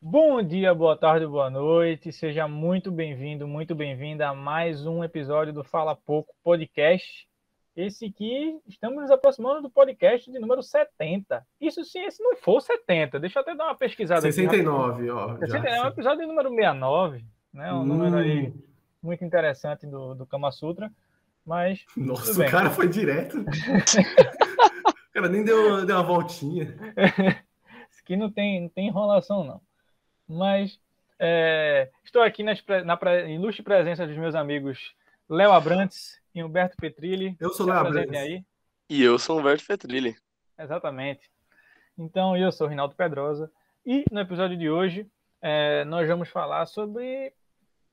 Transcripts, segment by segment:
Bom dia, boa tarde, boa noite. Seja muito bem-vinda a mais um episódio do Fala Pouco Podcast. Esse aqui, estamos nos aproximando do podcast de número 70. Isso sim, se não for 70. Deixa eu até dar uma pesquisada aqui rapidinho. 69, ó, já. 60 é o episódio número 69, né? Um número aí Hum, muito interessante do Kama Sutra, mas tudo nossa, o bem. cara foi direto. O cara nem deu uma voltinha. Isso aqui não tem enrolação, não. Mas estou aqui na ilustre presença dos meus amigos Léo Abrantes e Humberto Petrilli. Eu sou Se Léo apresentem Abrantes. aí. E eu sou o Humberto Petrilli. Exatamente. Então, eu sou Rinaldo Pedrosa. E no episódio de hoje, nós vamos falar sobre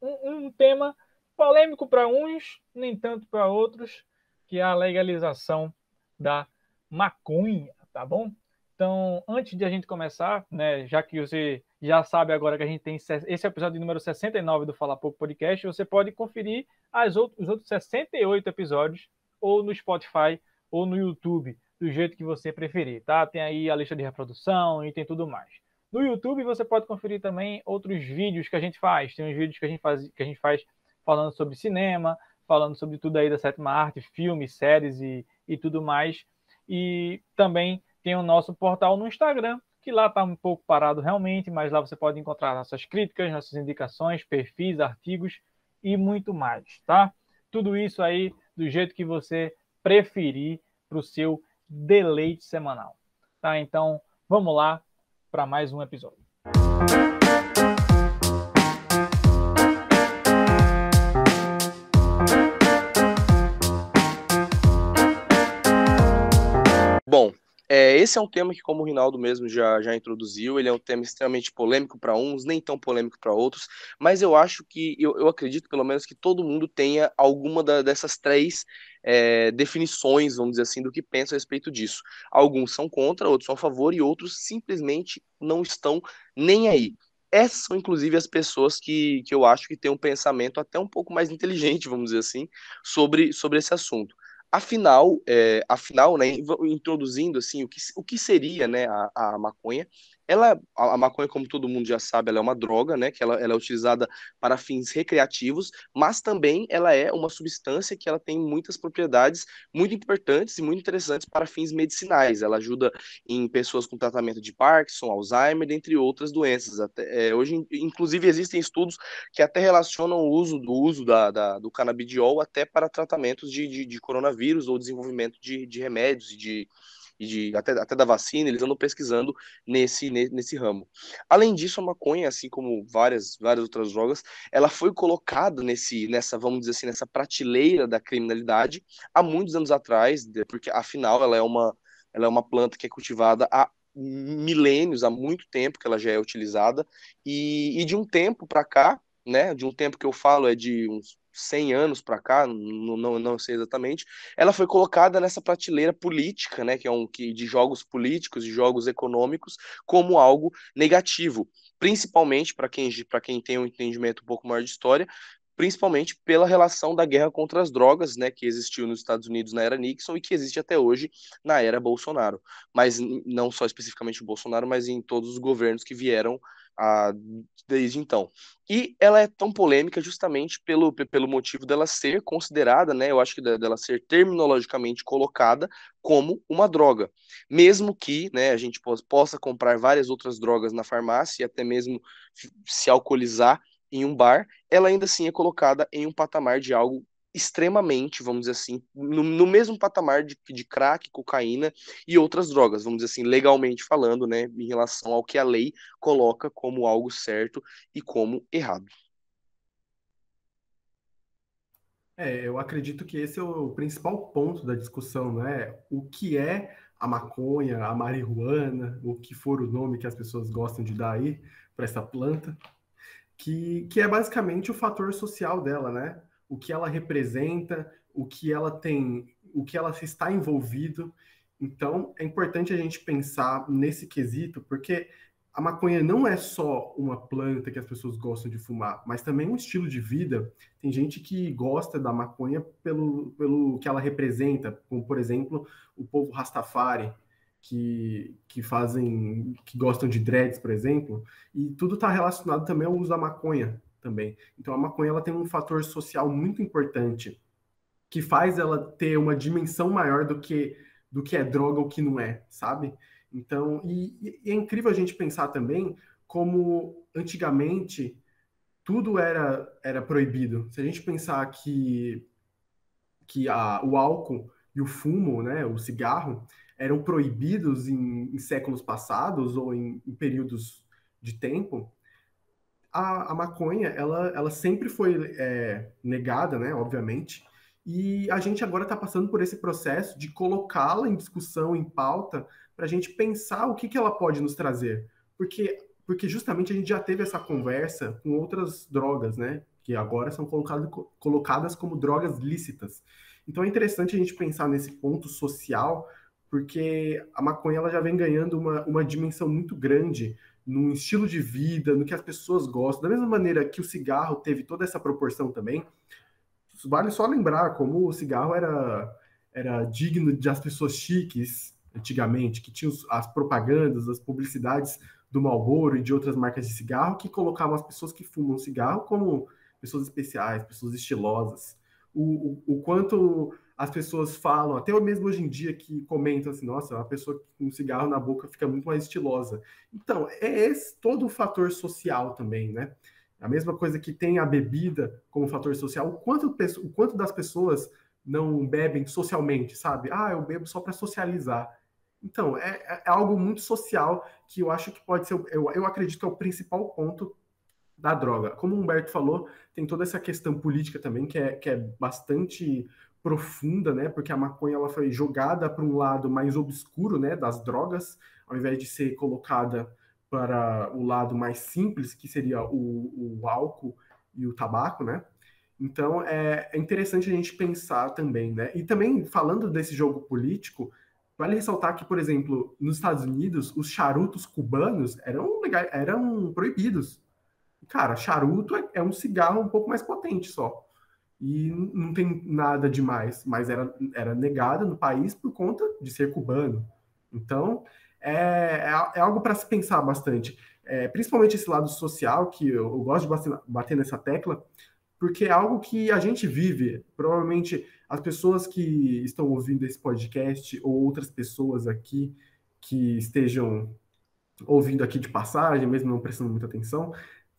um tema polêmico para uns, nem tanto para outros, que é a legalização da maconha, tá bom? Então, antes de a gente começar, né, já que você já sabe agora que a gente tem esse episódio número 69 do Fala Pouco Podcast, você pode conferir os outros 68 episódios ou no Spotify ou no YouTube, do jeito que você preferir, tá? Tem aí a lista de reprodução e tem tudo mais. No YouTube você pode conferir também outros vídeos que a gente faz. Tem uns vídeos que a gente faz falando sobre cinema, falando sobre tudo aí da sétima arte, filmes, séries e tudo mais. E também tem o nosso portal no Instagram, que lá está um pouco parado realmente, mas lá você pode encontrar nossas críticas, nossas indicações, perfis, artigos e muito mais, tá? Tudo isso aí do jeito que você preferir para o seu deleite semanal, tá? Então, vamos lá para mais um episódio. Bom, esse é um tema que, como o Rinaldo mesmo já introduziu, ele é um tema extremamente polêmico para uns, nem tão polêmico para outros, mas eu acho que, eu acredito pelo menos que todo mundo tenha alguma dessas três definições, vamos dizer assim, do que pensa a respeito disso. Alguns são contra, outros são a favor e outros simplesmente não estão nem aí. Essas são, inclusive, as pessoas que eu acho que têm um pensamento até um pouco mais inteligente, vamos dizer assim, sobre esse assunto. Afinal, né, introduzindo assim o que seria, né, a maconha. A maconha, como todo mundo já sabe, ela é uma droga, né, que ela é utilizada para fins recreativos, mas também ela é uma substância que ela tem muitas propriedades muito importantes e muito interessantes para fins medicinais. Ela ajuda em pessoas com tratamento de Parkinson, Alzheimer, dentre outras doenças. Hoje, inclusive, existem estudos que até relacionam do canabidiol até para tratamentos de coronavírus ou desenvolvimento de remédios até da vacina, eles andam pesquisando nesse ramo. Além disso, a maconha, assim como várias outras drogas, ela foi colocada vamos dizer assim, nessa prateleira da criminalidade há muitos anos atrás, porque afinal ela é uma planta que é cultivada há milênios, há muito tempo que ela já é utilizada, e de um tempo para cá, né, de um tempo que eu falo é de uns 100 anos para cá, não sei exatamente, ela foi colocada nessa prateleira política, né, de jogos políticos e jogos econômicos como algo negativo, principalmente para quem tem um entendimento um pouco maior de história, principalmente pela relação da guerra contra as drogas, né, que existiu nos Estados Unidos na era Nixon e que existe até hoje na era Bolsonaro. Mas não só especificamente o Bolsonaro, mas em todos os governos que vieram a, desde então. E ela é tão polêmica justamente pelo motivo dela ser considerada, né, eu acho que dela ser terminologicamente colocada como uma droga. Mesmo que, né, a gente possa comprar várias outras drogas na farmácia e até mesmo se alcoolizar em um bar, ela ainda assim é colocada em um patamar de algo extremamente, vamos dizer assim, no mesmo patamar de crack, cocaína e outras drogas, vamos dizer assim, legalmente falando, né, em relação ao que a lei coloca como algo certo e como errado. Eu acredito que esse é o principal ponto da discussão, né? O que é a maconha, a marihuana, o que for o nome que as pessoas gostam de dar aí para essa planta, que é basicamente o fator social dela, né? O que ela representa, o que ela tem, o que ela está envolvido. Então, é importante a gente pensar nesse quesito, porque a maconha não é só uma planta que as pessoas gostam de fumar, mas também um estilo de vida. Tem gente que gosta da maconha pelo que ela representa, como, por exemplo, o povo Rastafari, que gostam de dreads, por exemplo, e tudo está relacionado também ao uso da maconha também. Então a maconha ela tem um fator social muito importante que faz ela ter uma dimensão maior do que é droga ou que não é, sabe? Então, e é incrível a gente pensar também como antigamente tudo era proibido. Se a gente pensar o álcool e o fumo, né, o cigarro, eram proibidos em séculos passados ou em períodos de tempo, a maconha, ela sempre foi negada, né, obviamente, e a gente agora está passando por esse processo de colocá-la em discussão, em pauta, para a gente pensar o que ela pode nos trazer. Porque justamente a gente já teve essa conversa com outras drogas, né, que agora são colocadas como drogas lícitas. Então é interessante a gente pensar nesse ponto social, porque a maconha ela já vem ganhando uma dimensão muito grande no estilo de vida, no que as pessoas gostam. Da mesma maneira que o cigarro teve toda essa proporção também, vale só lembrar como o cigarro era digno de as pessoas chiques antigamente, que tinham as propagandas, as publicidades do Marlboro e de outras marcas de cigarro que colocavam as pessoas que fumam cigarro como pessoas especiais, pessoas estilosas. O quanto as pessoas falam, até mesmo hoje em dia, que comentam assim, nossa, uma pessoa com um cigarro na boca fica muito mais estilosa. Então, é esse todo o fator social também, né? A mesma coisa que tem a bebida como fator social, o quanto das pessoas não bebem socialmente, sabe? Ah, eu bebo só para socializar. Então, é algo muito social que eu acho que pode ser, eu acredito que é o principal ponto da droga. Como o Humberto falou, tem toda essa questão política também, que é bastante profunda, né? Porque a maconha ela foi jogada para um lado mais obscuro, né, das drogas, ao invés de ser colocada para o lado mais simples, que seria o álcool e o tabaco, né? Então é interessante a gente pensar também, né? E também falando desse jogo político, vale ressaltar que, por exemplo, nos Estados Unidos, os charutos cubanos eram proibidos. Cara, charuto é um cigarro um pouco mais potente só. E não tem nada demais, mas era negado no país por conta de ser cubano. Então, é algo para se pensar bastante. Principalmente esse lado social, que eu gosto de bater nessa tecla, porque é algo que a gente vive. Provavelmente as pessoas que estão ouvindo esse podcast ou outras pessoas aqui que estejam ouvindo aqui de passagem, mesmo não prestando muita atenção,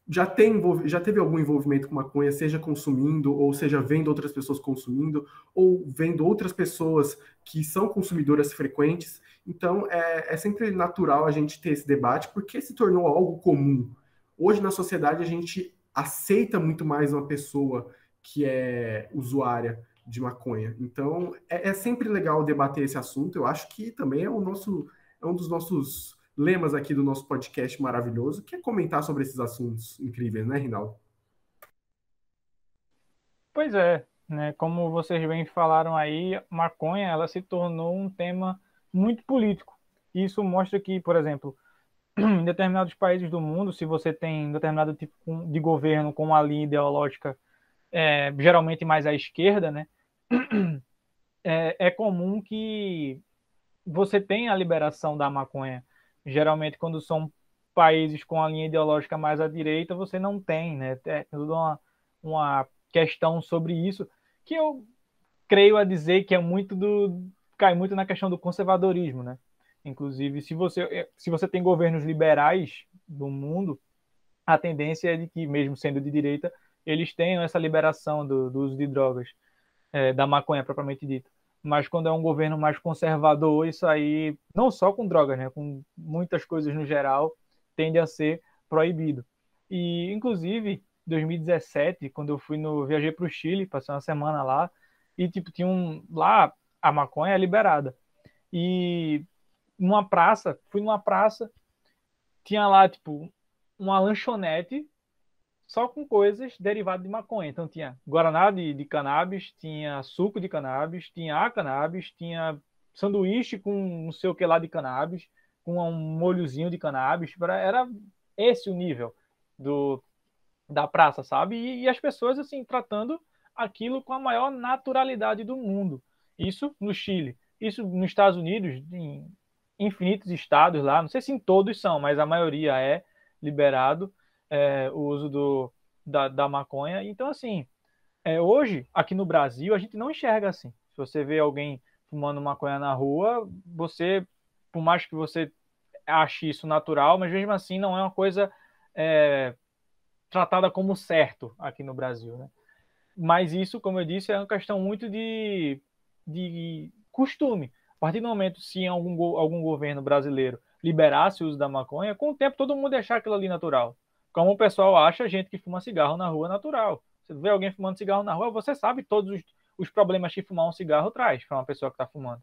já teve algum envolvimento com maconha, seja consumindo, ou seja vendo outras pessoas consumindo, ou vendo outras pessoas que são consumidoras frequentes. Então, é sempre natural a gente ter esse debate, porque se tornou algo comum. Hoje, na sociedade, a gente aceita muito mais uma pessoa que é usuária de maconha. Então, é sempre legal debater esse assunto. Eu acho que também é um dos nossos lemas aqui do nosso podcast maravilhoso, que é comentar sobre esses assuntos incríveis, né, Rinaldo? Pois é, né? Como vocês bem falaram aí, maconha ela se tornou um tema muito político. Isso mostra que, por exemplo, em determinados países do mundo, se você tem determinado tipo de governo com uma linha ideológica geralmente mais à esquerda, né? É comum que você tenha a liberação da maconha. Geralmente, quando são países com a linha ideológica mais à direita, você não tem, né? É toda uma questão sobre isso que eu creio a dizer que é muito cai muito na questão do conservadorismo, né? Inclusive, se você tem governos liberais do mundo, a tendência é de que, mesmo sendo de direita, eles tenham essa liberação do uso de drogas, da maconha propriamente dita. Mas quando é um governo mais conservador, isso aí, não só com drogas, né, com muitas coisas no geral, tende a ser proibido. E, inclusive, em 2017, quando viajei para o Chile, passei uma semana lá, e tipo, lá a maconha é liberada. E fui numa praça, tinha lá, tipo, uma lanchonete só com coisas derivadas de maconha. Então tinha guaraná de cannabis, tinha suco de cannabis, tinha a cannabis, tinha sanduíche com não sei o que lá de cannabis, com um molhozinho de cannabis. Era esse o nível da praça, sabe? E as pessoas assim tratando aquilo com a maior naturalidade do mundo. Isso no Chile. Isso nos Estados Unidos, infinitos estados lá, não sei se em todos são, mas a maioria é liberado o uso da maconha. Então, assim, hoje, aqui no Brasil, a gente não enxerga assim. Se você vê alguém fumando maconha na rua, você, por mais que você ache isso natural, mas mesmo assim não é uma coisa tratada como certo aqui no Brasil, né? Mas isso, como eu disse, é uma questão muito de costume. A partir do momento, se algum governo brasileiro liberasse o uso da maconha, com o tempo todo mundo ia achar aquilo ali natural. Como o pessoal acha gente que fuma cigarro na rua natural. Você vê alguém fumando cigarro na rua, você sabe todos os problemas que fumar um cigarro traz para uma pessoa que está fumando.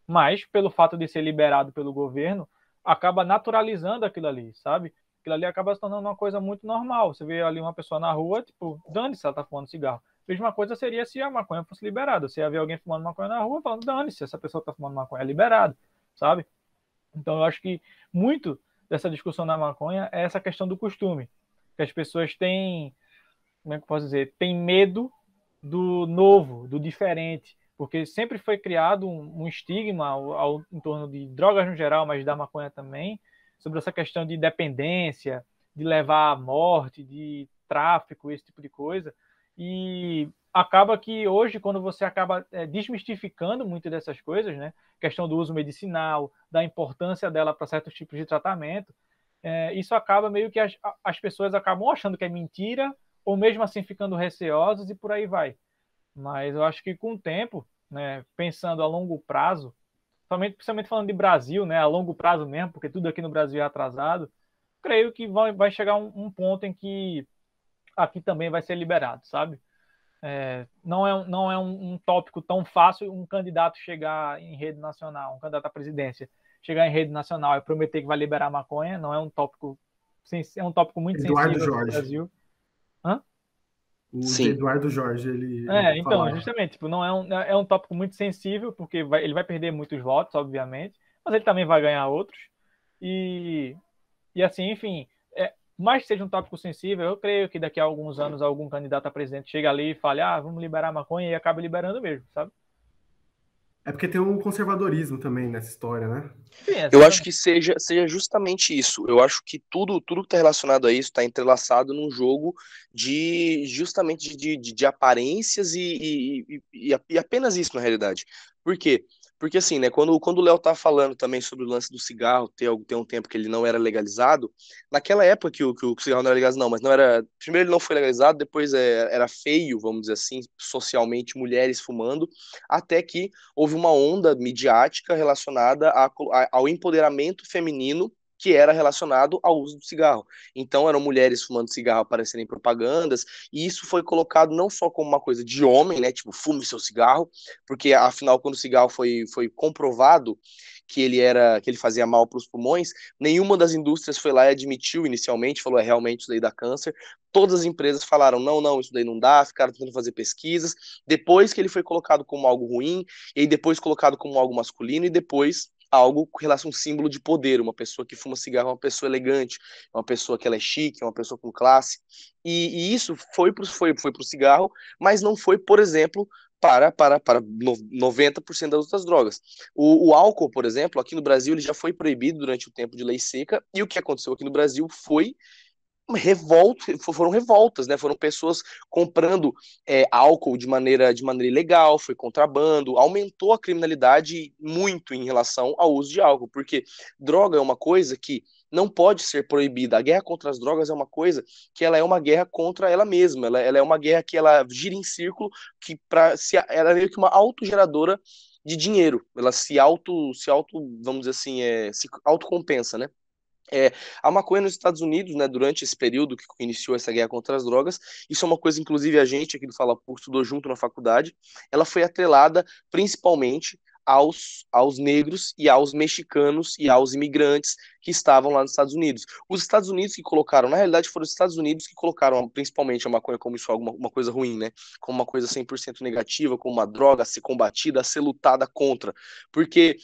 Mas, pelo fato de ser liberado pelo governo, acaba naturalizando aquilo ali, sabe? Aquilo ali acaba se tornando uma coisa muito normal. Você vê ali uma pessoa na rua, tipo, dane-se, ela tá fumando cigarro. A mesma coisa seria se a maconha fosse liberada. Você ia ver alguém fumando maconha na rua, falando, dane-se, essa pessoa tá fumando maconha, é liberado, sabe? Então, eu acho que muito dessa discussão da maconha é essa questão do costume. Que as pessoas têm, como é que eu posso dizer, têm medo do novo, do diferente, porque sempre foi criado um estigma em torno de drogas no geral, mas da maconha também, sobre essa questão de dependência, de levar à morte, de tráfico, esse tipo de coisa. E acaba que hoje, quando você acaba desmistificando muito dessas coisas, né, questão do uso medicinal, da importância dela para certos tipos de tratamento, isso acaba meio que as pessoas acabam achando que é mentira, ou mesmo assim ficando receosas e por aí vai. Mas eu acho que com o tempo, né, pensando a longo prazo, principalmente falando de Brasil, né, a longo prazo mesmo, porque tudo aqui no Brasil é atrasado, creio que vai chegar um ponto em que aqui também vai ser liberado, sabe? Não é um tópico tão fácil um candidato chegar em rede nacional, um candidato à presidência, chegar em rede nacional e prometer que vai liberar a maconha, não é um tópico, é um tópico muito Eduardo sensível no Jorge. Brasil. Hã? O Sim. Eduardo Jorge, ele Então, falava. justamente, tipo, não é um tópico muito sensível, porque ele vai perder muitos votos, obviamente, mas ele também vai ganhar outros. E, e assim, enfim, mais que seja um tópico sensível, eu creio que daqui a alguns anos algum candidato a presidente chega ali e fale, vamos liberar a maconha e acaba liberando mesmo, sabe? É porque tem um conservadorismo também nessa história, né? Sim, Eu acho exatamente. que seja justamente isso. Eu acho que tudo que está relacionado a isso está entrelaçado num jogo justamente de aparências e apenas isso, na realidade. Por quê? Porque assim, né, quando o Léo tá falando também sobre o lance do cigarro, ter um tempo que ele não era legalizado, naquela época que o cigarro não era legalizado, não, mas não era. Primeiro ele não foi legalizado, depois era feio, vamos dizer assim, socialmente, mulheres fumando, até que houve uma onda midiática relacionada ao empoderamento feminino que era relacionado ao uso do cigarro. Então, eram mulheres fumando cigarro aparecendo em propagandas, e isso foi colocado não só como uma coisa de homem, né, tipo, fume seu cigarro, porque, afinal, quando o cigarro foi comprovado que ele fazia mal para os pulmões, nenhuma das indústrias foi lá e admitiu inicialmente, falou, realmente isso daí dá câncer. Todas as empresas falaram, não, isso daí não dá, ficaram tentando fazer pesquisas. Depois que ele foi colocado como algo ruim, e aí depois colocado como algo masculino, e depois algo com relação a um símbolo de poder. Uma pessoa que fuma cigarro é uma pessoa elegante, é uma pessoa que ela é chique, é uma pessoa com classe. E isso foi pro cigarro, mas não foi, por exemplo, para 90% das outras drogas. O álcool, por exemplo, aqui no Brasil, ele já foi proibido durante o tempo de lei seca, e o que aconteceu aqui no Brasil foram revoltas, né? Foram pessoas comprando álcool de maneira ilegal, foi contrabando, aumentou a criminalidade muito em relação ao uso de álcool, porque droga é uma coisa que não pode ser proibida. A guerra contra as drogas é uma coisa que ela é uma guerra contra ela mesma, ela é uma guerra que ela gira em círculo, ela é meio que uma autogeradora de dinheiro, ela vamos dizer assim, se autocompensa, né? É, a maconha nos Estados Unidos, né, durante esse período que iniciou essa guerra contra as drogas, isso é uma coisa, inclusive, a gente aqui do Fala Por estudou junto na faculdade, ela foi atrelada principalmente aos negros e aos mexicanos e aos imigrantes que estavam lá nos Estados Unidos. Os Estados Unidos que colocaram, na realidade, foram os Estados Unidos que colocaram principalmente a maconha como isso uma coisa ruim, né? Como uma coisa 100% negativa, como uma droga a ser combatida, a ser lutada contra. Porque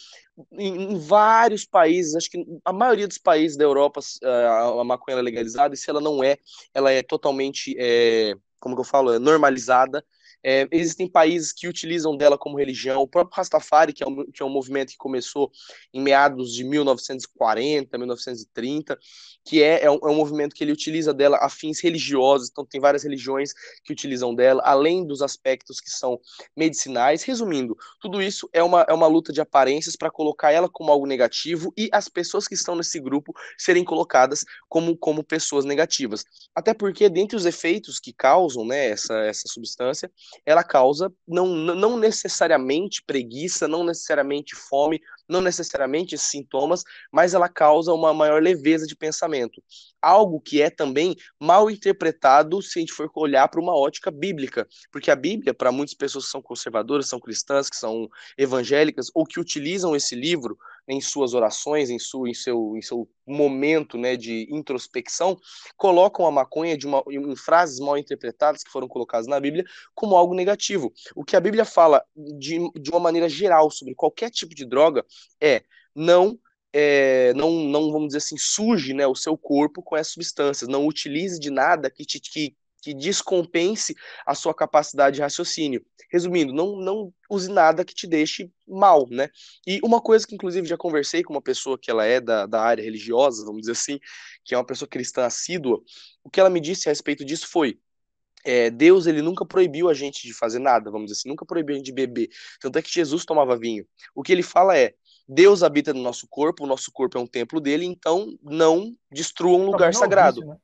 em vários países, acho que a maioria dos países da Europa, a maconha é legalizada, e se ela não é, ela é totalmente, como que eu falo, normalizada. Existem países que utilizam dela como religião. O próprio Rastafari, que é um movimento que começou em meados de 1940, 1930, que é um movimento que ele utiliza dela a fins religiosos. Então tem várias religiões que utilizam dela, além dos aspectos que são medicinais. Resumindo, tudo isso é uma luta de aparências para colocar ela como algo negativo e as pessoas que estão nesse grupo serem colocadas como pessoas negativas. Até porque, dentre os efeitos que causam, né, essa substância, ela causa não necessariamente preguiça, não necessariamente fome, não necessariamente sintomas, mas ela causa uma maior leveza de pensamento. Algo que é também mal interpretado se a gente for olhar para uma ótica bíblica, porque a Bíblia, para muitas pessoas que são conservadoras, são cristãs, que são evangélicas, ou que utilizam esse livro em suas orações, em seu momento, né, de introspecção, colocam a maconha em frases mal interpretadas que foram colocadas na Bíblia como algo negativo. O que a Bíblia fala de uma maneira geral sobre qualquer tipo de droga é não vamos dizer assim, suje, né, o seu corpo com essas substâncias, não utilize de nada que descompense a sua capacidade de raciocínio. Resumindo, não use nada que te deixe mal, né? E uma coisa que, inclusive, já conversei com uma pessoa que ela é da área religiosa, vamos dizer assim, que é uma pessoa cristã assídua, o que ela me disse a respeito disso foi: Deus, ele nunca proibiu a gente de fazer nada, vamos dizer assim, nunca proibiu a gente de beber. Tanto é que Jesus tomava vinho. O que ele fala é: Deus habita no nosso corpo, o nosso corpo é um templo dele, então não destrua um lugar Tornou o sagrado. vício, né?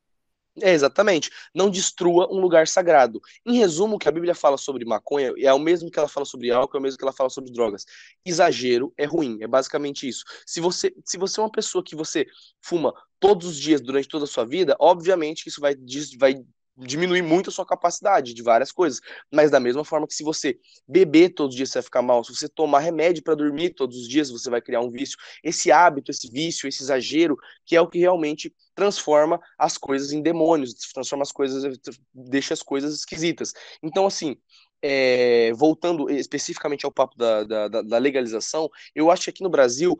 Exatamente. Não destrua um lugar sagrado. Em resumo, o que a Bíblia fala sobre maconha é o mesmo que ela fala sobre álcool, é o mesmo que ela fala sobre drogas. Exagero é ruim, é basicamente isso. Se você é uma pessoa que você fuma todos os dias durante toda a sua vida, obviamente isso vai diminuir muito a sua capacidade de várias coisas. Mas da mesma forma que se você beber todos os dias, você vai ficar mal. Se você tomar remédio para dormir todos os dias, você vai criar um vício. Esse hábito, esse vício, esse exagero, que é o que realmente transforma as coisas em demônios, transforma as coisas, deixa as coisas esquisitas. Então, assim, voltando especificamente ao papo da legalização, eu acho que aqui no Brasil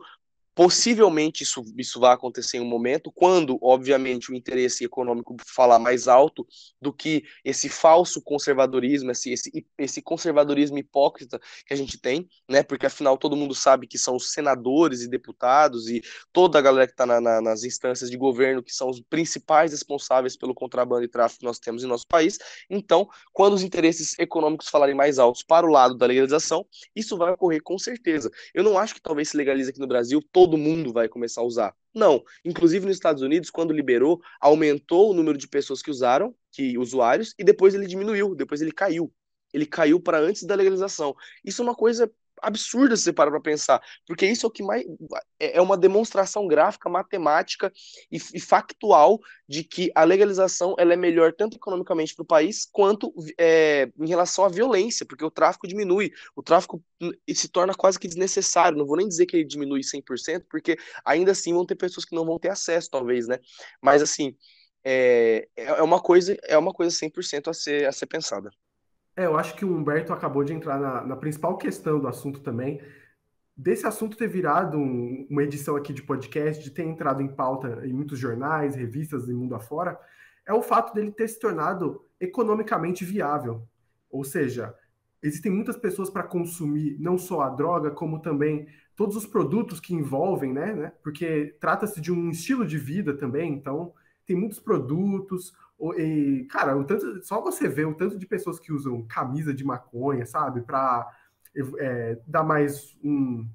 possivelmente isso vai acontecer em um momento, quando, obviamente, o interesse econômico falar mais alto do que esse falso conservadorismo, esse conservadorismo hipócrita que a gente tem, né? Porque afinal todo mundo sabe que são os senadores e deputados e toda a galera que está nas instâncias de governo que são os principais responsáveis pelo contrabando e tráfico que nós temos em nosso país. Então, quando os interesses econômicos falarem mais altos para o lado da legalização, isso vai ocorrer com certeza. Eu não acho que talvez se legalize aqui no Brasil, todo mundo vai começar a usar. Não. Inclusive nos Estados Unidos, quando liberou, aumentou o número de pessoas que usaram, que usuários, e depois ele diminuiu, depois ele caiu. Ele caiu para antes da legalização. Isso é uma coisa absurda se você parar para pensar, porque isso é o que mais é uma demonstração gráfica, matemática e factual de que a legalização ela é melhor tanto economicamente para o país quanto em relação à violência, porque o tráfico diminui, o tráfico se torna quase que desnecessário. Não vou nem dizer que ele diminui 100%, porque ainda assim vão ter pessoas que não vão ter acesso, talvez, né? Mas assim, é uma coisa 100% a ser pensada. Eu acho que o Humberto acabou de entrar na principal questão do assunto também, desse assunto ter virado uma edição aqui de podcast, de ter entrado em pauta em muitos jornais, revistas e mundo afora, é o fato dele ter se tornado economicamente viável. Ou seja, existem muitas pessoas para consumir não só a droga, como também todos os produtos que envolvem, né? Porque trata-se de um estilo de vida também, então tem muitos produtos. E, cara, só você vê o tanto de pessoas que usam camisa de maconha, sabe? Para dar mais um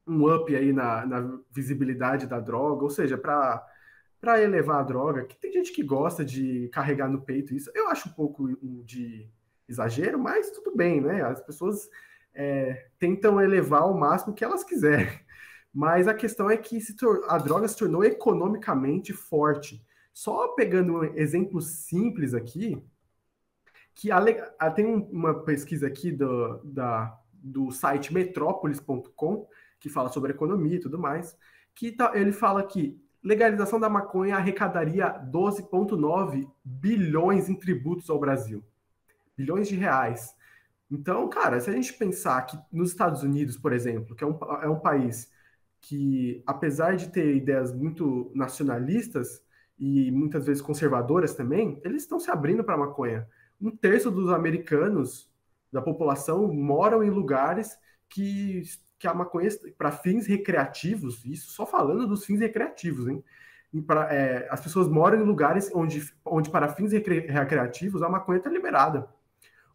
up aí na visibilidade da droga, ou seja, para elevar a droga, que tem gente que gosta de carregar no peito isso. Eu acho um pouco de exagero, mas tudo bem, né? As pessoas tentam elevar ao máximo que elas quiserem. Mas a questão é que a droga se tornou economicamente forte. Só pegando um exemplo simples aqui, que tem uma pesquisa aqui do site metrópolis.com, que fala sobre economia e tudo mais, que ele fala que legalização da maconha arrecadaria 12,9 bilhões em tributos ao Brasil. Bilhões de reais. Então, cara, se a gente pensar que nos Estados Unidos, por exemplo, que é um país que, apesar de ter ideias muito nacionalistas e muitas vezes conservadoras também, eles estão se abrindo para a maconha. Um terço dos americanos da população moram em lugares que a maconha, para fins recreativos, isso só falando dos fins recreativos, hein? As pessoas moram em lugares onde para fins recreativos, a maconha está liberada.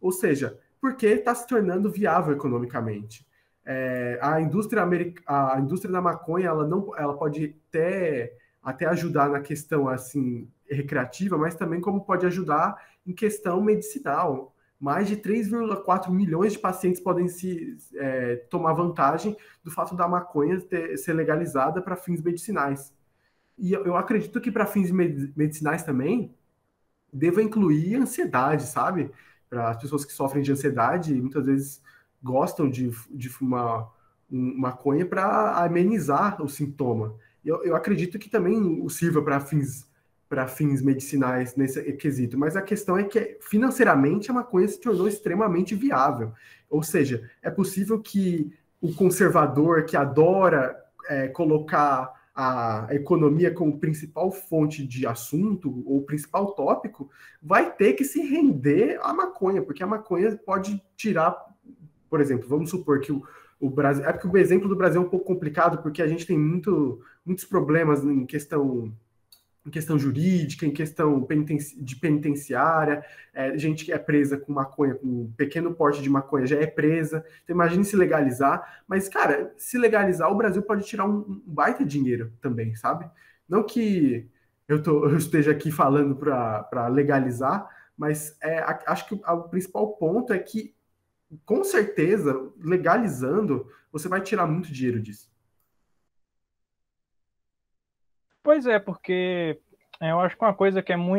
Ou seja, porque está se tornando viável economicamente. A indústria da maconha, ela pode até ajudar na questão assim recreativa, mas também como pode ajudar em questão medicinal. Mais de 3,4 milhões de pacientes podem tomar vantagem do fato da maconha ser legalizada para fins medicinais. E eu acredito que para fins medicinais também deva incluir ansiedade, sabe? Para as pessoas que sofrem de ansiedade, muitas vezes gostam de fumar maconha para amenizar o sintoma. Eu acredito que também sirva para fins medicinais nesse quesito, mas a questão é que financeiramente a maconha se tornou extremamente viável. Ou seja, é possível que o conservador que adora colocar a economia como principal fonte de assunto ou principal tópico, vai ter que se render à maconha, porque a maconha pode tirar, por exemplo, vamos supor que o Brasil... É porque o exemplo do Brasil é um pouco complicado, porque a gente tem muitos problemas em questão jurídica, em questão de penitenciária, gente que é presa com maconha, com um pequeno porte de maconha já é presa. Então imagine se legalizar, mas, cara, se legalizar, o Brasil pode tirar um baita dinheiro também, sabe? Não que eu esteja aqui falando para legalizar, mas acho que o principal ponto é que, com certeza, legalizando, você vai tirar muito dinheiro disso. Pois é, porque eu acho que uma coisa que uma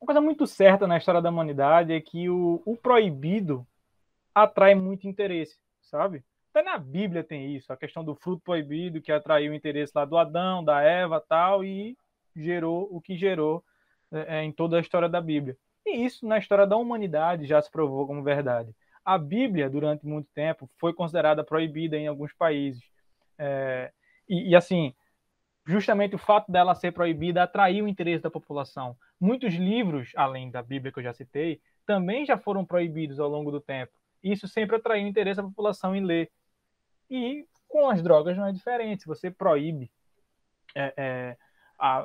coisa muito certa na história da humanidade é que o proibido atrai muito interesse, sabe? Até na Bíblia tem isso, a questão do fruto proibido que atraiu o interesse lá do Adão, da Eva tal, e gerou o que gerou em toda a história da Bíblia. E isso na história da humanidade já se provou como verdade. A Bíblia, durante muito tempo, foi considerada proibida em alguns países. E assim, justamente o fato dela ser proibida atraiu o interesse da população. Muitos livros, além da Bíblia que eu já citei, também já foram proibidos ao longo do tempo. Isso sempre atraiu o interesse da população em ler. E com as drogas não é diferente. Se você proíbe,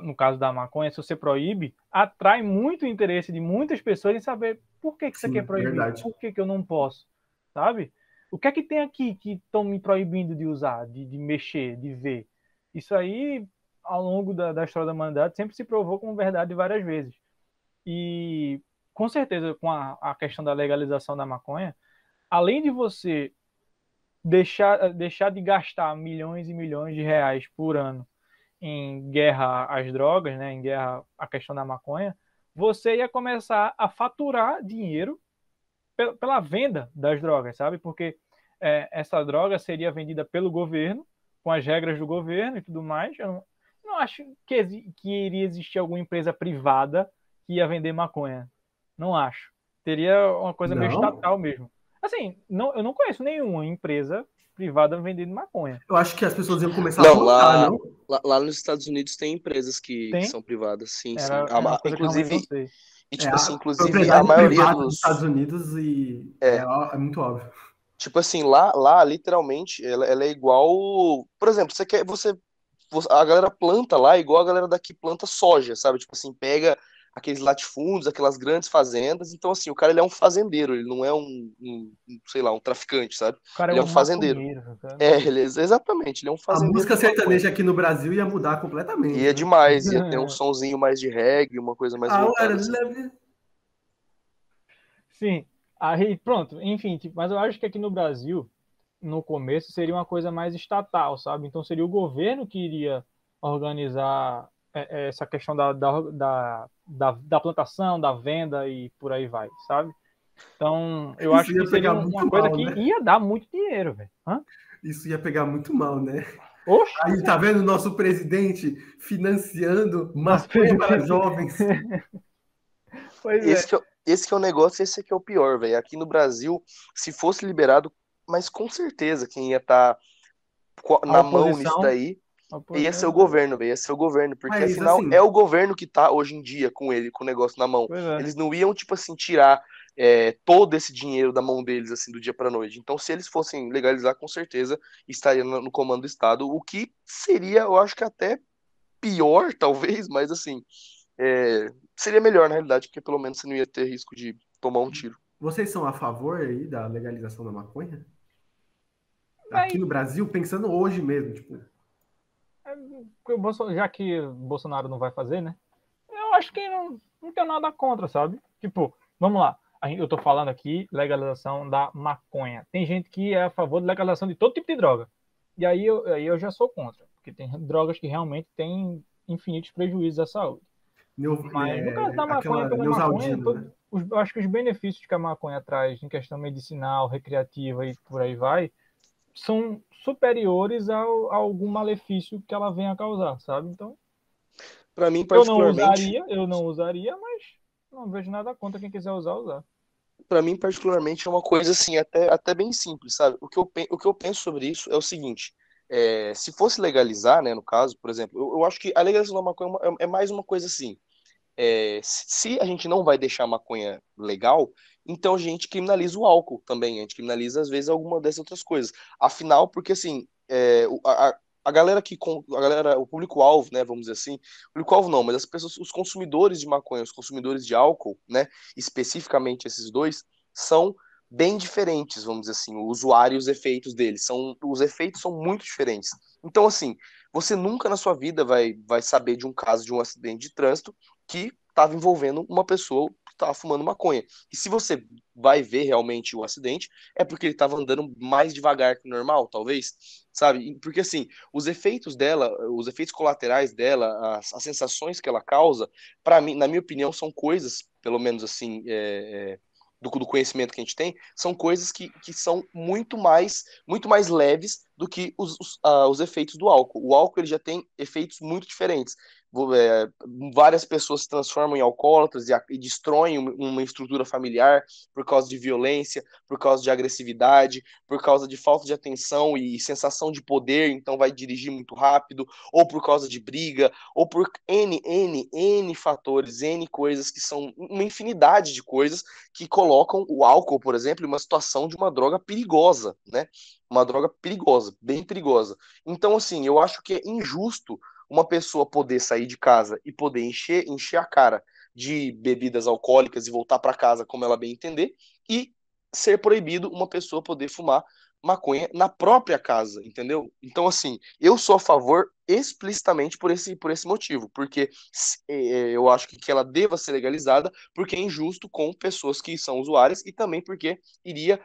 no caso da maconha, se você proíbe, atrai muito o interesse de muitas pessoas em saber por que isso aqui é proibido, verdade. por que eu não posso, sabe? O que é que tem aqui que estão me proibindo de usar, de mexer, de ver? Isso aí, ao longo da história da humanidade, sempre se provou como verdade várias vezes. E, com certeza, com a questão da legalização da maconha, além de você deixar de gastar milhões e milhões de reais por ano em guerra às drogas, né, em guerra à questão da maconha, você ia começar a faturar dinheiro pela venda das drogas, sabe? Porque essa droga seria vendida pelo governo, com as regras do governo e tudo mais. Eu não acho que iria existir alguma empresa privada que ia vender maconha. Não acho. Teria uma coisa meio estatal mesmo. Assim, eu não conheço nenhuma empresa privada vendendo maconha. Eu acho que as pessoas iam começar a votar, não? Lá nos Estados Unidos tem empresas que são privadas, sim, sim. Inclusive, e, tipo assim, inclusive a maioria dos Estados Unidos é muito óbvio. Tipo assim, lá literalmente, ela é igual. Por exemplo, a galera planta lá igual a galera daqui planta soja, sabe? Tipo assim, pega aqueles latifúndios, aquelas grandes fazendas. Então, assim, o cara ele é um fazendeiro, ele não é sei lá, um traficante, sabe? O cara ele é um fazendeiro. Exatamente, ele é um fazendeiro. A música sertaneja aqui no Brasil ia mudar completamente. Ia demais, ia ter um sonzinho mais de reggae, uma coisa mais voltada. Assim. Sim. Aí, pronto, enfim, mas eu acho que aqui no Brasil, no começo, seria uma coisa mais estatal, sabe? Então seria o governo que iria organizar essa questão da plantação, da venda e por aí vai, sabe? Então, eu acho que seria uma coisa que ia dar muito dinheiro, velho. Isso ia pegar muito mal, né? Oxe. Aí, tá vendo o nosso presidente financiando maconha para jovens? Pois esse que é o negócio, esse que é o pior, velho. Aqui no Brasil, se fosse liberado, mas com certeza quem ia estar na mão nisso daí ia ser o governo, velho. Ia ser o governo, porque mas, afinal assim, é o governo que tá hoje em dia com o negócio na mão. Eles não iam, tipo assim, tirar todo esse dinheiro da mão deles, assim, do dia para noite. Então, se eles fossem legalizar, com certeza estaria no comando do Estado, o que seria, eu acho que até pior, talvez, mas assim, seria melhor na realidade, porque pelo menos você não ia ter risco de tomar um tiro. Vocês são a favor aí da legalização da maconha? Mas, Aqui no Brasil, pensando hoje mesmo, tipo, já que o Bolsonaro não vai fazer, né? Eu acho que não tenho nada contra, sabe? Tipo, vamos lá. Eu tô falando aqui legalização da maconha. Tem gente que é a favor de legalização de todo tipo de droga. E aí eu já sou contra. Porque tem drogas que realmente têm infinitos prejuízos à saúde. Mas no caso da maconha aquela pela maconha, Neosaldina, né? eu acho que os benefícios que a maconha traz em questão medicinal, recreativa e por aí vai, são superiores a algum malefício que ela venha a causar, sabe? Então, Para mim, eu não usaria, mas não vejo nada contra quem quiser usar. Para mim, particularmente, é uma coisa assim, até bem simples, sabe? O que eu penso sobre isso é o seguinte: se fosse legalizar, né, no caso, por exemplo, eu acho que a legalização da maconha é mais uma coisa assim. Se a gente não vai deixar a maconha legal, então a gente criminaliza o álcool também, a gente criminaliza às vezes alguma dessas outras coisas. Afinal, porque assim, a galera o público-alvo, né, vamos dizer assim, público-alvo não, mas as pessoas, os consumidores de maconha, os consumidores de álcool, né, especificamente esses dois, são bem diferentes, vamos dizer assim, o usuário e os efeitos deles, os efeitos são muito diferentes. Então, assim, você nunca na sua vida vai saber de um caso de um acidente de trânsito que estava envolvendo uma pessoa que estava fumando maconha. E se você vai ver realmente o acidente, é porque ele estava andando mais devagar que o normal, talvez, sabe? Porque assim, os efeitos dela, os efeitos colaterais dela, as sensações que ela causa, para mim, na minha opinião, são coisas, pelo menos assim, do conhecimento que a gente tem, são coisas que são muito mais leves do que os efeitos do álcool. O álcool ele já tem efeitos muito diferentes. Várias pessoas se transformam em alcoólatras e destroem uma estrutura familiar por causa de violência, por causa de agressividade, por causa de falta de atenção e sensação de poder, então vai dirigir muito rápido, ou por causa de briga, ou por N fatores, N coisas que são uma infinidade de coisas que colocam o álcool, por exemplo, em uma situação de uma droga perigosa, né? Uma droga perigosa, bem perigosa. Então, assim, eu acho que é injusto uma pessoa poder sair de casa e poder encher a cara de bebidas alcoólicas e voltar para casa como ela bem entender, e ser proibido uma pessoa poder fumar maconha na própria casa, entendeu? Então, assim, eu sou a favor explicitamente por esse motivo, porque eu acho que ela deva ser legalizada, porque é injusto com pessoas que são usuárias e também porque iria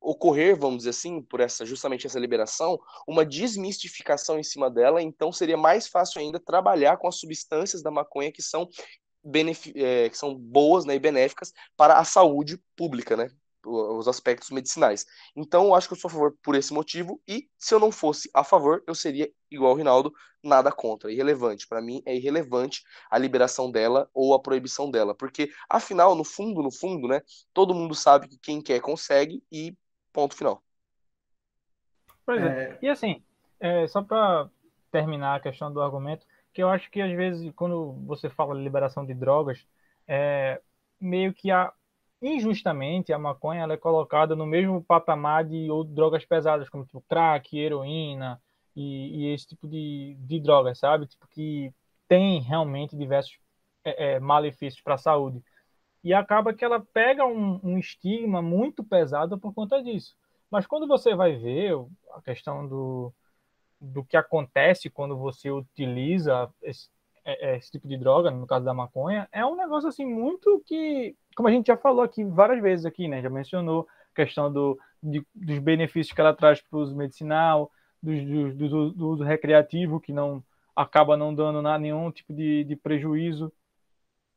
ocorrer, vamos dizer assim, por justamente essa liberação, uma desmistificação em cima dela, então seria mais fácil ainda trabalhar com as substâncias da maconha que são boas, né, e benéficas para a saúde pública, né? Os aspectos medicinais. Então, eu acho que eu sou a favor por esse motivo, e se eu não fosse a favor, eu seria igual o Rinaldo, nada contra, irrelevante. Para mim, é irrelevante a liberação dela ou a proibição dela, porque, afinal, no fundo, né, todo mundo sabe que quem quer consegue e ponto final. Pois é. E assim, só para terminar a questão do argumento, que eu acho que às vezes, quando você fala de liberação de drogas, meio que injustamente a maconha ela é colocada no mesmo patamar de outras drogas pesadas, como tipo crack, heroína e esse tipo de drogas, sabe? Tipo, que tem realmente diversos malefícios para a saúde. E acaba que ela pega um estigma muito pesado por conta disso. Mas quando você vai ver a questão do que acontece quando você utiliza esse tipo de droga, no caso da maconha, é um negócio assim muito que, como a gente já falou aqui várias vezes aqui, né? Já mencionou a questão dos benefícios que ela traz para o uso medicinal, do uso recreativo, que não acaba não dando nenhum tipo de prejuízo.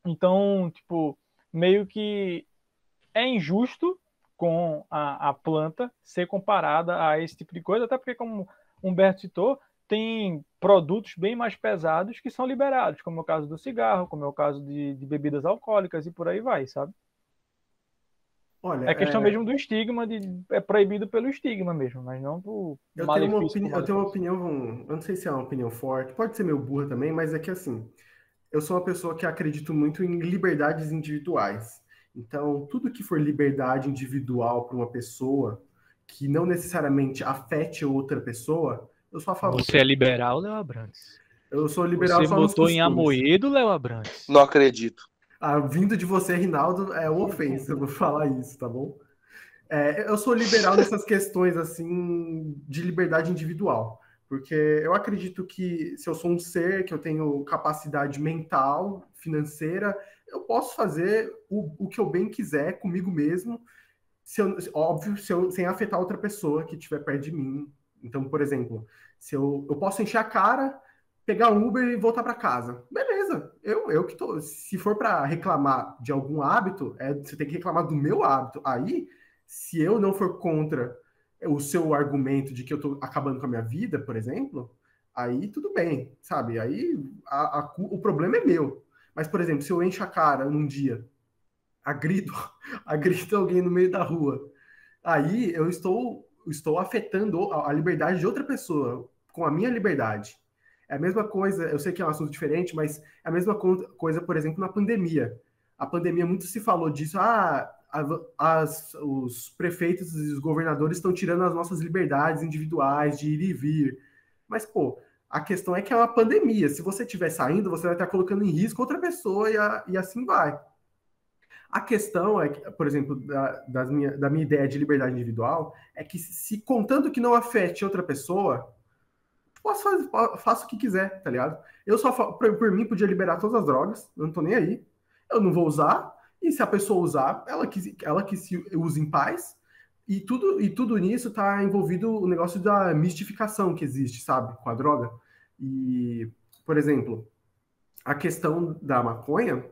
Então, tipo, meio que é injusto com a planta ser comparada a esse tipo de coisa, até porque, como o Humberto citou, tem produtos bem mais pesados que são liberados, como é o caso do cigarro, como é o caso de bebidas alcoólicas e por aí vai, sabe? Olha, É questão mesmo do estigma, é proibido pelo estigma mesmo, mas não por malefício. eu tenho uma opinião, eu não sei se é uma opinião forte, pode ser meio burra também, mas é que assim, eu sou uma pessoa que acredito muito em liberdades individuais. Então, tudo que for liberdade individual para uma pessoa, que não necessariamente afete outra pessoa, eu sou a favor. Você é liberal, Léo Abrantes? Eu sou liberal Você só nos votou em costumes. Amoedo, Léo Abrantes? Não acredito. Vindo de você, Rinaldo, é uma ofensa, eu vou falar isso, tá bom? Eu sou liberal nessas questões, assim, de liberdade individual. Porque eu acredito que se eu sou um ser, que eu tenho capacidade mental, financeira, eu posso fazer o que eu bem quiser comigo mesmo, óbvio, sem afetar outra pessoa que estiver perto de mim. Então, por exemplo, se eu posso encher a cara, pegar um Uber e voltar para casa. Beleza, eu que tô. Se for para reclamar de algum hábito, você tem que reclamar do meu hábito. Aí, se eu não for contra o seu argumento de que eu tô acabando com a minha vida, por exemplo, aí tudo bem, sabe? Aí o problema é meu. Mas, por exemplo, se eu encho a cara num dia, agrito alguém no meio da rua, aí eu estou afetando a liberdade de outra pessoa com a minha liberdade. É a mesma coisa, eu sei que é um assunto diferente, mas é a mesma coisa, por exemplo, na pandemia. A pandemia, muito se falou disso, os prefeitos e os governadores estão tirando as nossas liberdades individuais de ir e vir. Mas, pô, a questão é que é uma pandemia. Se você estiver saindo, você vai estar colocando em risco outra pessoa e assim vai. A questão é que, por exemplo, da minha ideia de liberdade individual, é que se contanto que não afete outra pessoa, faço o que quiser, tá ligado? Eu só, por mim, podia liberar todas as drogas, eu não tô nem aí. Eu não vou usar, e se a pessoa usar, ela que se use em paz. E tudo nisso tá envolvido o negócio da mistificação que existe, sabe, com a droga. E, por exemplo, a questão da maconha,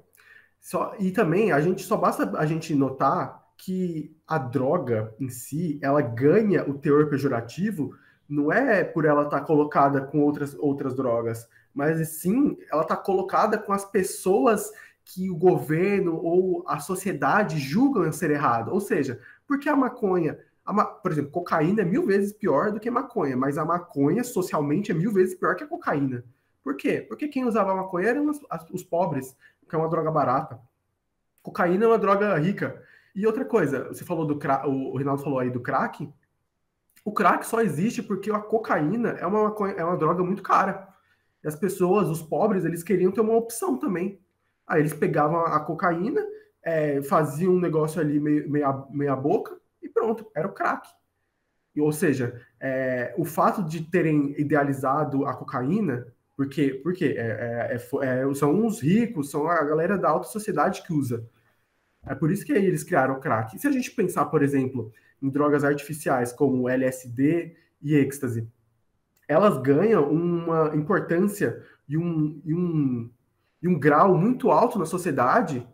e também só basta a gente notar que a droga em si, ela ganha o teor pejorativo, não é por ela estar colocada com outras drogas, mas sim ela está colocada com as pessoas que o governo ou a sociedade julgam ser errado. Ou seja, porque a maconha, por exemplo, cocaína é 1000 vezes pior do que maconha, mas a maconha socialmente é 1000 vezes pior que a cocaína. Por quê? Porque quem usava maconha eram os pobres, que é uma droga barata. Cocaína é uma droga rica. E outra coisa, você falou o Rinaldo falou aí do crack. O crack só existe porque a cocaína é uma droga muito cara. E as pessoas, os pobres, eles queriam ter uma opção também. Aí eles pegavam a cocaína, faziam um negócio ali meia boca e pronto, era o crack. Ou seja, o fato de terem idealizado a cocaína, porque são uns ricos, são a galera da alta sociedade que usa. É por isso que aí eles criaram o crack. E se a gente pensar, por exemplo, em drogas artificiais como LSD e êxtase, elas ganham uma importância e um grau muito alto na sociedade,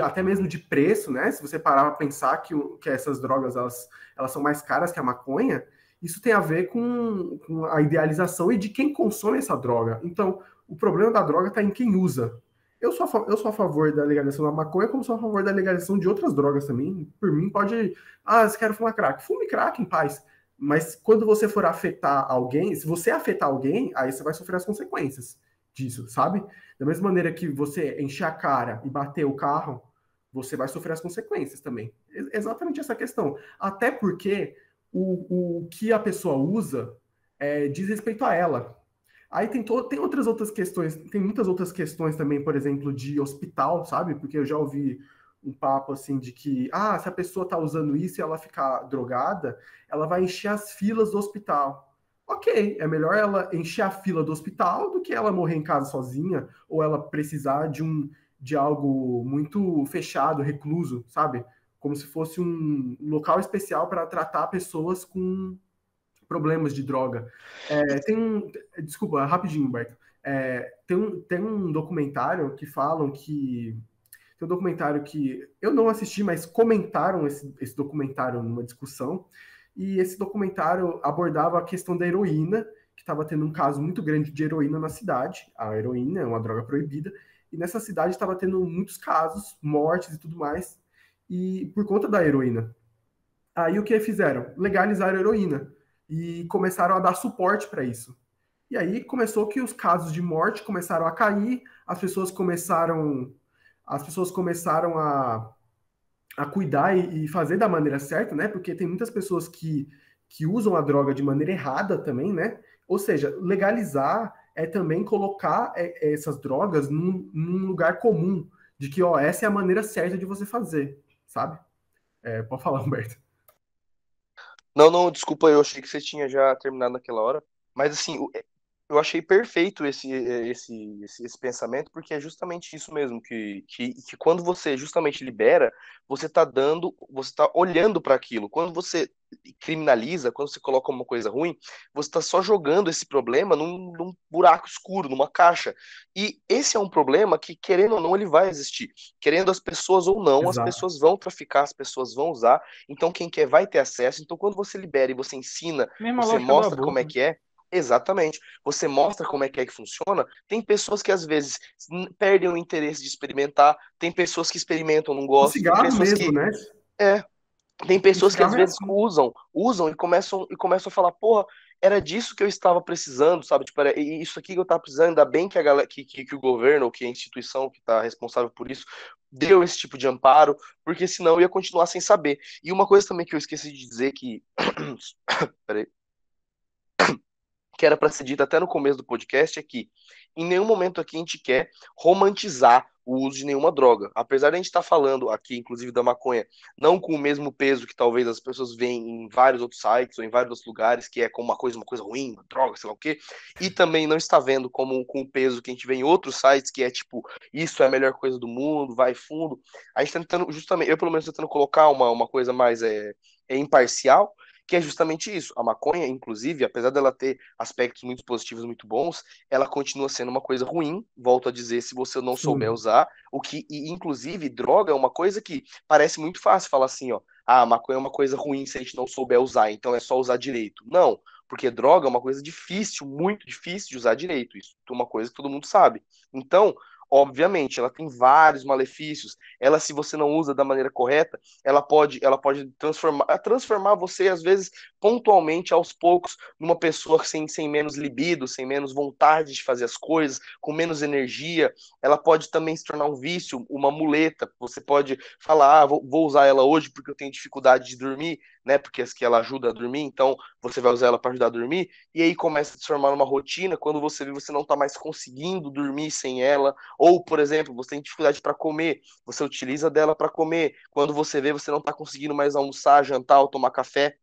até mesmo de preço, né? Se você parar para pensar que essas drogas elas são mais caras que a maconha, isso tem a ver com a idealização e de quem consome essa droga. Então, o problema da droga está em quem usa. Eu sou a favor da legalização da maconha, como sou a favor da legalização de outras drogas também. Por mim, pode... você quer fumar crack? Fume crack em paz. Mas quando você for afetar alguém, se você afetar alguém, aí você vai sofrer as consequências disso, sabe? Da mesma maneira que você encher a cara e bater o carro, você vai sofrer as consequências também. Exatamente essa questão. Até porque o que a pessoa usa diz respeito a ela. Aí tem outras questões, tem muitas outras questões também, por exemplo, de hospital, sabe? Porque eu já ouvi um papo assim de que, se a pessoa tá usando isso e ela ficar drogada, ela vai encher as filas do hospital. Ok, é melhor ela encher a fila do hospital do que ela morrer em casa sozinha ou ela precisar de algo muito fechado, recluso, sabe? Como se fosse um local especial para tratar pessoas com problemas de droga. Desculpa, rapidinho, Humberto. Tem um documentário que falam que... Tem um documentário que eu não assisti, mas comentaram esse documentário numa discussão, e esse documentário abordava a questão da heroína, que estava tendo um caso muito grande de heroína na cidade. A heroína é uma droga proibida, e nessa cidade estava tendo muitos casos, mortes e tudo mais, e por conta da heroína. Aí o que fizeram? Legalizaram a heroína e começaram a dar suporte para isso. E aí começou que os casos de morte começaram a cair, as pessoas começaram a cuidar e fazer da maneira certa, né? Porque tem muitas pessoas que usam a droga de maneira errada também, né? Ou seja, legalizar é também colocar essas drogas num lugar comum, de que, ó, essa é a maneira certa de você fazer, sabe? Pode falar, Humberto. Não, não, desculpa, eu achei que você tinha já terminado naquela hora. Mas assim, eu achei perfeito esse pensamento, porque é justamente isso mesmo, que quando você justamente libera, você tá olhando para aquilo. Quando você criminaliza, quando você coloca uma coisa ruim, você está só jogando esse problema num buraco escuro, numa caixa. E esse é um problema que, querendo ou não, ele vai existir. Querendo as pessoas ou não, as Exato. pessoas vão traficar, as pessoas vão usar. Então, quem quer vai ter acesso. Então, quando você libera e você ensina, Mesma você lógica do mostra como aborto, é né? que é. Exatamente. Você mostra como é que funciona. Tem pessoas que às vezes perdem o interesse de experimentar. Tem pessoas que experimentam, não O gostam. Tem cigarro pessoas mesmo, que né? é, tem O pessoas que às cigarro é vezes assim. usam e começam a falar, porra, era disso que eu estava precisando, sabe? Tipo, era isso aqui que eu estava precisando. Ainda bem que a galera, que o governo ou que a instituição que está responsável por isso deu esse tipo de amparo, porque senão eu ia continuar sem saber. E uma coisa também que eu esqueci de dizer que, peraí, que era para ser dito até no começo do podcast é que em nenhum momento aqui a gente quer romantizar o uso de nenhuma droga. Apesar de a gente estar falando aqui, inclusive, da maconha, não com o mesmo peso que talvez as pessoas veem em vários outros sites ou em vários outros lugares, que é como uma coisa ruim, uma droga, sei lá o quê, e também não está vendo como com o peso que a gente vê em outros sites, que é tipo, isso é a melhor coisa do mundo, vai fundo. A gente está tentando, justamente, eu pelo menos tentando colocar uma coisa mais imparcial, que é justamente isso. A maconha, inclusive, apesar dela ter aspectos muito positivos, muito bons, ela continua sendo uma coisa ruim, volto a dizer, se você não souber Sim. usar, e inclusive droga é uma coisa que parece muito fácil falar assim, ó, a maconha é uma coisa ruim se a gente não souber usar, então é só usar direito. Não, porque droga é uma coisa difícil, muito difícil de usar direito, isso é uma coisa que todo mundo sabe. Então, obviamente, ela tem vários malefícios. Ela, se você não usa da maneira correta, ela pode transformar você, às vezes, pontualmente, aos poucos, numa pessoa sem menos libido, sem menos vontade de fazer as coisas, com menos energia. Ela pode também se tornar um vício, uma muleta. Você pode falar, vou usar ela hoje porque eu tenho dificuldade de dormir, né? Porque que ela ajuda a dormir, então você vai usar ela para ajudar a dormir, e aí começa a se formar numa rotina. Quando você vê, você não está mais conseguindo dormir sem ela, ou, por exemplo, você tem dificuldade para comer, você utiliza dela para comer. Quando você vê, você não está conseguindo mais almoçar, jantar ou tomar café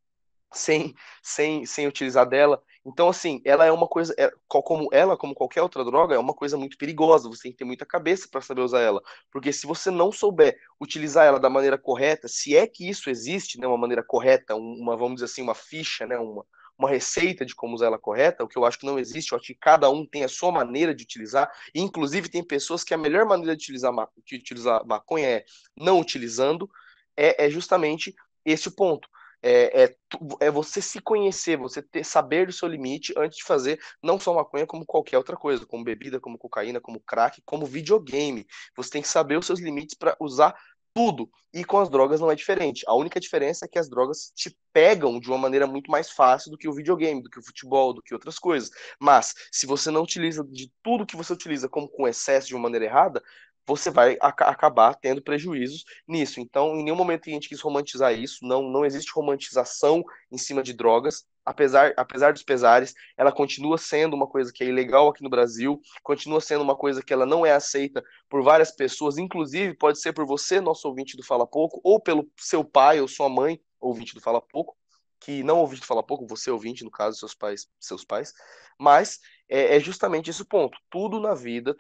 sem, sem utilizar dela. Então, assim, ela é uma coisa, como qualquer outra droga, é uma coisa muito perigosa. Você tem que ter muita cabeça para saber usar ela. Porque se você não souber utilizar ela da maneira correta, se é que isso existe, né, uma maneira correta, vamos dizer assim, uma ficha, né, uma receita de como usar ela correta, o que eu acho que não existe, eu acho que cada um tem a sua maneira de utilizar, e inclusive tem pessoas que a melhor maneira de utilizar maconha é não utilizando, é justamente esse o ponto. É você se conhecer, você saber do seu limite antes de fazer não só maconha, como qualquer outra coisa, como bebida, como cocaína, como crack, como videogame. Você tem que saber os seus limites para usar tudo. E com as drogas não é diferente. A única diferença é que as drogas te pegam de uma maneira muito mais fácil do que o videogame, do que o futebol, do que outras coisas. Mas se você não utiliza de tudo que você utiliza como com excesso de uma maneira errada, você vai acabar tendo prejuízos nisso. Então, em nenhum momento a gente quis romantizar isso, não existe romantização em cima de drogas, apesar dos pesares, ela continua sendo uma coisa que é ilegal aqui no Brasil, continua sendo uma coisa que ela não é aceita por várias pessoas, inclusive pode ser por você, nosso ouvinte do Fala Pouco, ou pelo seu pai ou sua mãe, ouvinte do Fala Pouco, que não ouvinte do Fala Pouco, você ouvinte, no caso, seus pais, mas é justamente esse o ponto. Tudo na vida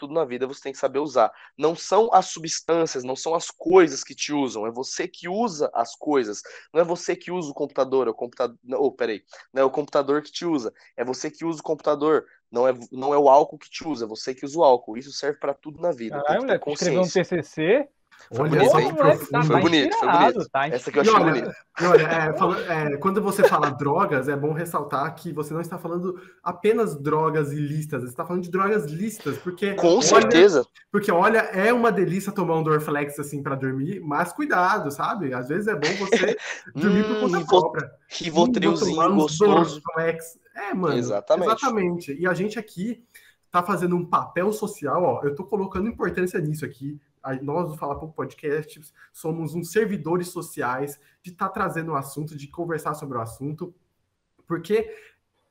você tem que saber usar. Não são as substâncias, não são as coisas que te usam, é você que usa as coisas. Não é você que usa o computador, é o computador. Oh, peraí. Não é o computador que te usa, é você que usa o computador. Não é o álcool que te usa, é você que usa o álcool. Isso serve para tudo na vida, tem Caralho, que ter moleque, tu escreveu um consciência. TCC? Foi Olha bonito, só Porra, que hein? moleque, Foi profundo. bonito, foi inspirado, bonito. tá Essa aqui eu E achei olha, bonita. quando você fala drogas, é bom ressaltar que você não está falando apenas drogas ilícitas, você está falando de drogas lícitas, Com certeza. porque olha, é uma delícia tomar um Dorflex assim para dormir, mas cuidado, sabe? Às vezes é bom você dormir por conta própria. Vou tomar Rivotrilzinho uns gostoso. Dorflex. Mano, Exatamente. exatamente. E a gente aqui tá fazendo um papel social, ó. Eu tô colocando importância nisso aqui. Nós, do Fala Pouco Podcast, somos uns servidores sociais de estar trazendo o assunto, de conversar sobre o assunto, porque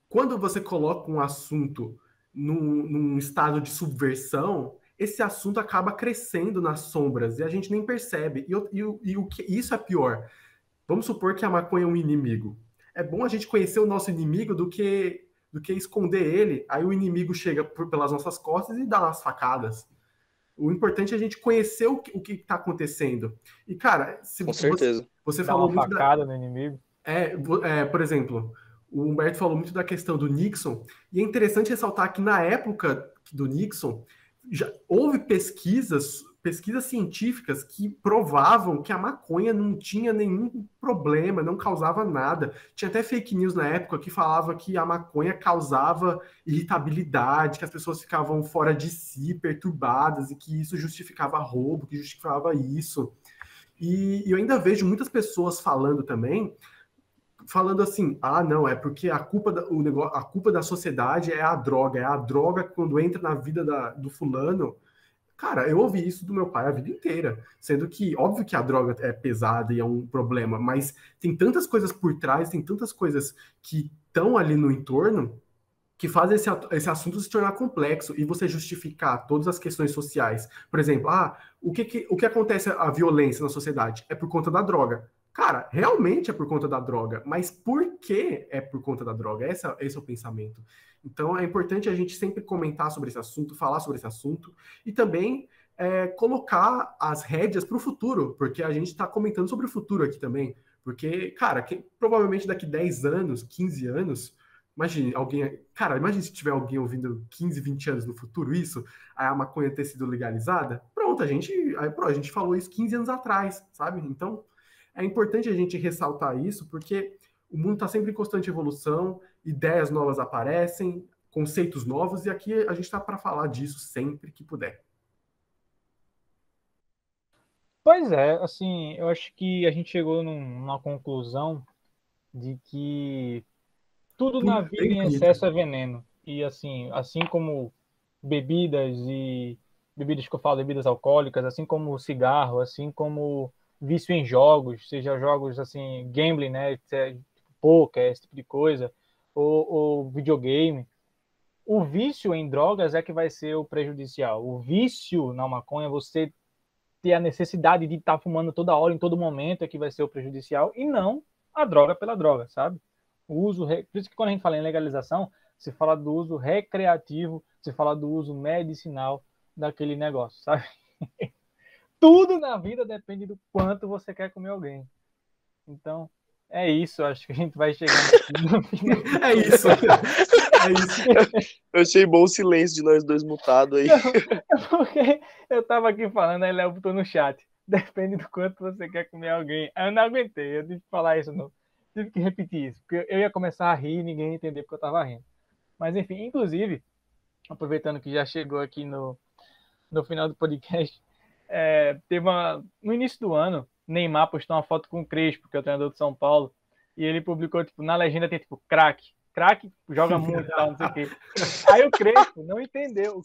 quando você coloca um assunto num estado de subversão, esse assunto acaba crescendo nas sombras e a gente nem percebe. Isso é pior. Vamos supor que a maconha é um inimigo. É bom a gente conhecer o nosso inimigo do que esconder ele. Aí o inimigo chega pelas nossas costas e dá umas facadas. O importante é a gente conhecer o que está acontecendo. E, cara, Com certeza. Você Dá falou uma muito facada no inimigo. por exemplo, o Humberto falou muito da questão do Nixon, e é interessante ressaltar que na época do Nixon, já houve pesquisas científicas que provavam que a maconha não tinha nenhum problema, não causava nada. Tinha até fake news na época que falava que a maconha causava irritabilidade, que as pessoas ficavam fora de si, perturbadas, e que isso justificava roubo, que justificava isso. E eu ainda vejo muitas pessoas falando também, falando assim, não, é porque a culpa da sociedade é a droga quando entra na vida do fulano. Cara, eu ouvi isso do meu pai a vida inteira, sendo que, óbvio que a droga é pesada e é um problema, mas tem tantas coisas por trás, tem tantas coisas que estão ali no entorno que fazem esse assunto se tornar complexo e você justificar todas as questões sociais. Por exemplo, o que acontece a violência na sociedade? É por conta da droga. Cara, realmente é por conta da droga, mas por que é por conta da droga? Esse é o pensamento. Então é importante a gente sempre comentar sobre esse assunto, falar sobre esse assunto e também colocar as rédeas para o futuro, porque a gente está comentando sobre o futuro aqui também. Porque, cara, provavelmente daqui 10 anos, 15 anos, imagine se tiver alguém ouvindo 15, 20 anos no futuro isso, a maconha ter sido legalizada. Pronto, a gente falou isso 15 anos atrás, sabe? Então, é importante a gente ressaltar isso, porque o mundo está sempre em constante evolução, ideias novas aparecem, conceitos novos, e aqui a gente está para falar disso sempre que puder. Pois é, assim, eu acho que a gente chegou numa conclusão de que tudo na vida Bem em bonito. excesso é veneno. E assim como bebidas que eu falo, bebidas alcoólicas, assim como cigarro, assim como vício em jogos, seja jogos assim, gambling, né, poker, esse tipo de coisa, ou videogame. O vício em drogas é que vai ser o prejudicial. O vício na maconha, você ter a necessidade de estar fumando toda hora, em todo momento, é que vai ser o prejudicial, e não a droga pela droga, sabe? Por isso que quando a gente fala em legalização, se fala do uso recreativo, se fala do uso medicinal daquele negócio, sabe? Tudo na vida depende do quanto você quer comer alguém. Então, é isso, acho que a gente vai chegando no final. É isso. É isso. Eu achei bom o silêncio de nós dois mutados aí. Não, porque eu tava aqui falando, aí Léo botou no chat. Depende do quanto você quer comer alguém. Aí eu não aguentei, eu tive que falar isso, não. Tive que repetir isso, porque eu ia começar a rir e ninguém ia entender porque eu tava rindo. Mas enfim, inclusive, aproveitando que já chegou aqui no final do podcast, no início do ano, Neymar postou uma foto com o Crespo, que é o treinador de São Paulo, e ele publicou, tipo, na legenda tem, tipo, craque, joga muito, tal, não sei o quê. Aí o Crespo não entendeu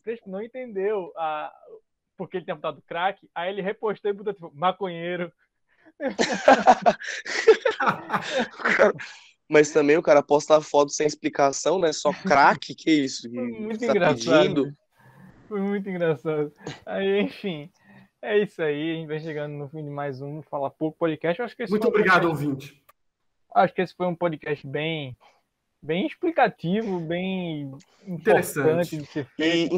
porque ele tinha botado craque, aí ele repostou e botou, tipo, maconheiro. Mas também o cara posta foto sem explicação, né? Só craque, que isso? Foi muito Tá engraçado. pedindo? Foi muito engraçado. Aí, enfim, é isso aí. A gente vai chegando no fim de mais um Fala Pouco podcast. Eu acho que Muito obrigado, ouvinte. Acho que esse foi um podcast bem explicativo, bem Interessante. importante de ser E, feito.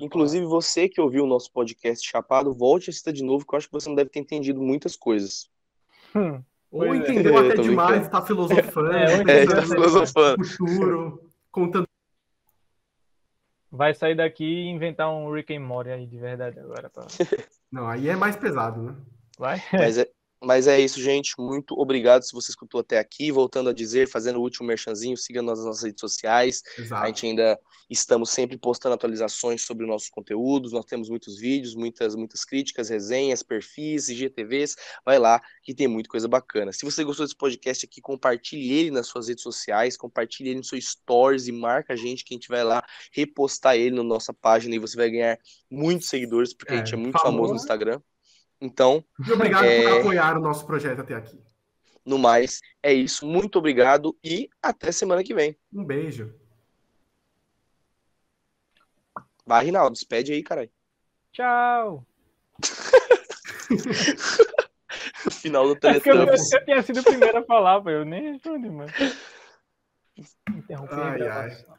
inclusive, você que ouviu o nosso podcast Chapado, volte a assistir de novo, que eu acho que você não deve ter entendido muitas coisas. Ou Pois entendeu até tô demais, brincando. está filosofando, Tá filosofando. no futuro, contando. Vai sair daqui e inventar um Rick and Morty aí de verdade agora. Não, aí é mais pesado, né? Vai? Mas é isso, gente. Muito obrigado se você escutou até aqui. Voltando a dizer, fazendo o último merchanzinho, siga-nos nas nossas redes sociais. Exato. A gente ainda estamos sempre postando atualizações sobre os nossos conteúdos. Nós temos muitos vídeos, muitas críticas, resenhas, perfis, IGTVs. Vai lá que tem muita coisa bacana. Se você gostou desse podcast aqui, compartilhe ele nas suas redes sociais, compartilhe ele no seu stories e marca a gente que a gente vai lá repostar ele na nossa página e você vai ganhar muitos seguidores, porque a gente é muito famoso no Instagram. Então, e obrigado por apoiar o nosso projeto até aqui. No mais, é isso. Muito obrigado e até semana que vem. Um beijo. Vai, Rinaldo, despede aí, caralho. Tchau. Final do É porque eu Teletubbies. tinha sido o primeiro a falar, pô. Eu nem respondi, mano. Interrompi a Ai, gravação.